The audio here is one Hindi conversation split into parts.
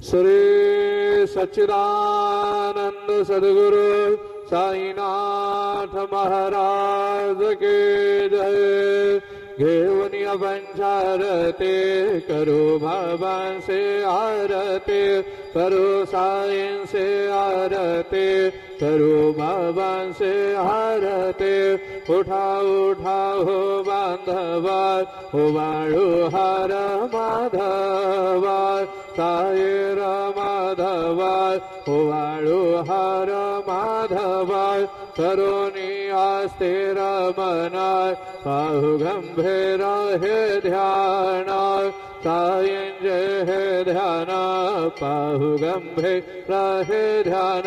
श्री सच्चिदानंद सद्गुरु साईनाथ महाराज के जय। घेऊन पंचारते करो भगवान से आरते, करो साईं से आरते, करो भगवान से आरते। उठा उठा हो बांधवा, हो बाळू हर माधवा, साईर माधवा, हो बाळू हर माधवा। करोनी आस्थिर मना, पाहु गंभीर हे ध्यान, साईं जय हे ध्यान, पाहु गंभीर हे ध्यान।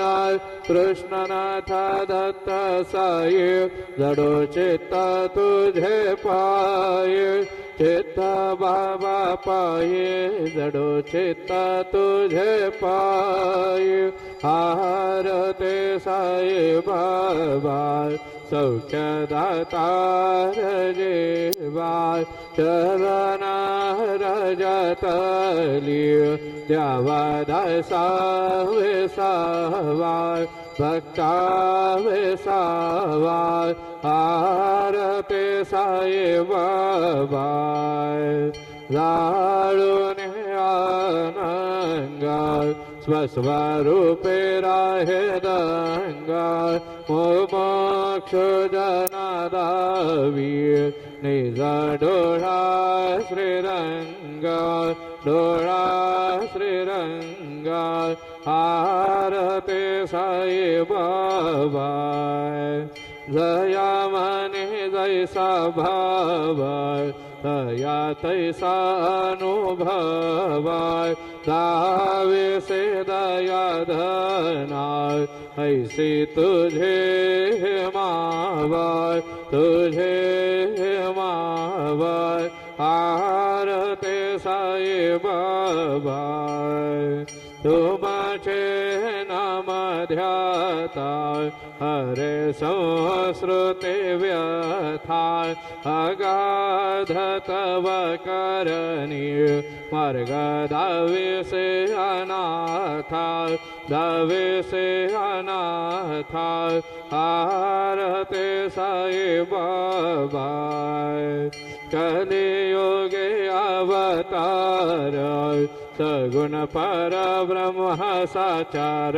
कृष्णनाथ दत्त साई, जडो चित्त तुझे पाये, चित्त बाबा पाये, जडो चित्त तुझे पाये। आरते साई बाबा, सौख्य दातार जेवा, चरण रजतली द्यावा दासा विसावा, भक्ता विसावा। आरते साई बाबा, जाळून आनंगा, स्वस्वरूपे राहे दंगा। मोक्ष जनादावी, निज डोळा श्रीरंगा, डोळा श्रीरंगा। आरते साई बाबा, जया मने जैसा भाव, तया तैसा अनुभव। दावे से दया धना, ऐसी तुझे मावा, तुझे मावा। आरते साई बाबा, तुमचे नाम ध्याता, हरे संस्कृते व्यथा। अगाध तव करणी, मार्ग दावे से अनाथा, दावे से अनाथा। आरते साई बाबा, कलियुगे अवतार, सगुण पर ब्रह्म साचार।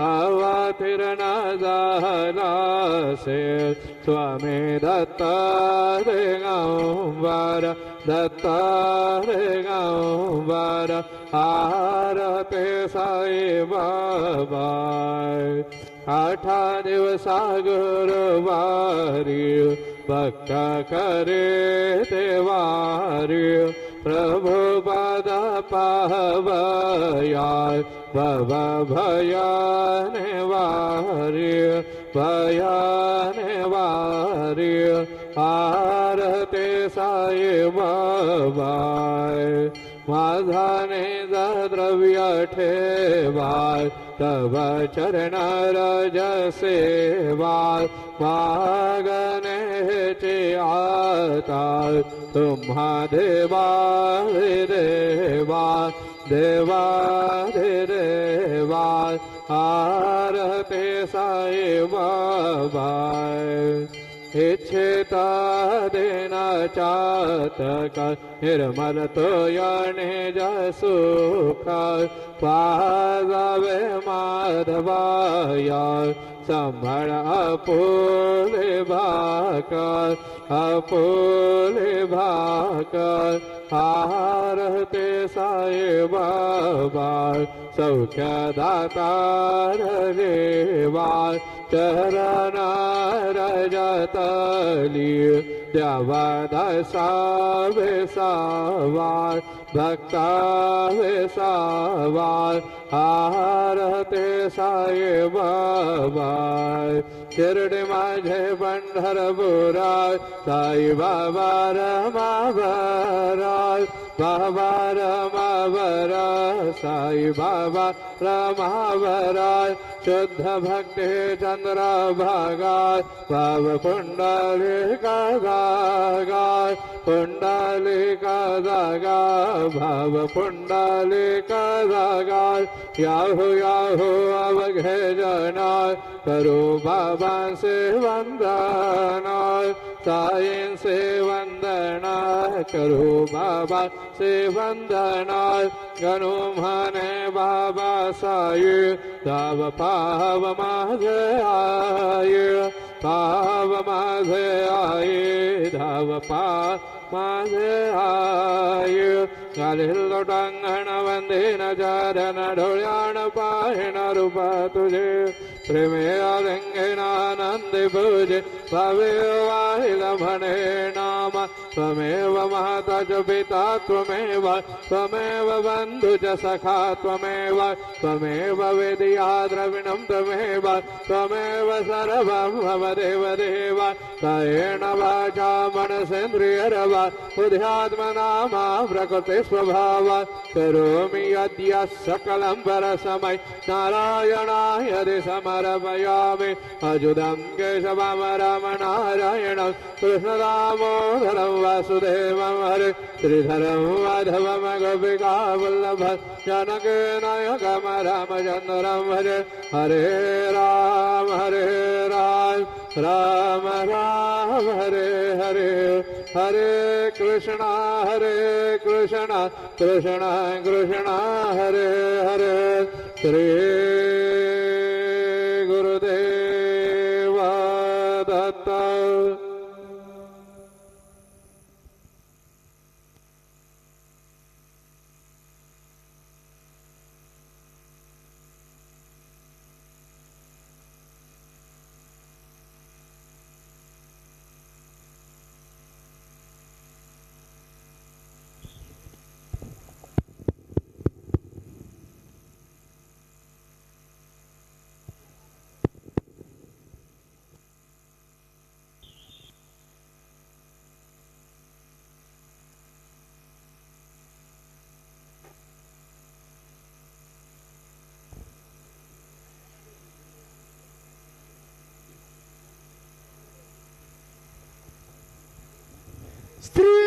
अवतीर्ण झाला से, स्वामी दत्त दिगंबर, दत्त दिगंबर। आरते साई बाबा, 8 दिवसा गुरुवारी, भक्त करे देवारी। प्रभु पद पावया, भव भयान वारी, भयान वारी। आरते साई बाबा, माझाने द्रव्य ठेवा, तव चरण रज सेवा। मागणे चे आता, तुम्हा देवा देवा, देवा देवा। आरते साई बाबा, इच्छिता देना चातक, निर्मल तो याने जसुख। पाजावे माधवाया, संभळ आपुले भाकर, आपुले भाकर। आरते साई बाबा, सौख्य दातार देवा। चरण रजतली द्यावा दासा विसावा, भक्ता विसावा। आरते साई बाबा, शिर्डी माझे पंढरपुरा, साई बाबा रमाभरा। बाबा रमावराय साई बाबा रमावराय शुद्ध भक्ति चंद्र भागाय भाव पुंडलिका दागाय पुंडलिका दागा भाव पुंडलिका दागाय याहू याहू अवघे जनाय करो बाबा से वंदनाय साईं से वंदना करो बाबा से वंदनाय गणो माने बाबा साई तब पाव माझे आये पाव माझे आये धाव पाव माझे आये गालिल लोटांगण वंदीन चरण डोळ्याण पाहिण रूप तुझे प्रेमे अलिंगन आनंदी पूजे भवे वाहिल म्हणे नाम त्वमेव माता च पिता त्वमेव त्वमेव बंधु च सखा त्वमेव त्वमेव वेदिया द्रविणं त्वमेव त्वमेव सर्वं मम देव देव कायेन वाचा मनसेन्द्रियर्वा बुद्ध्यात्मना मा प्रकृति स्वभाव करोमि यद्य सकलं परस्मै नारायणाय समर्पयामि अच्युतं केशवं रामनारायणं कृष्णदामोदरं वासुदेवं हरे श्रीधरं माधवं गोपिकावल्लभं जानकीनायकं रामचन्द्रं हरे हरे राम राम राम हरे हरे हरे कृष्णा कृष्ण कृष्ण हरे हरे श्री गुरुदेव दत्त स्त्री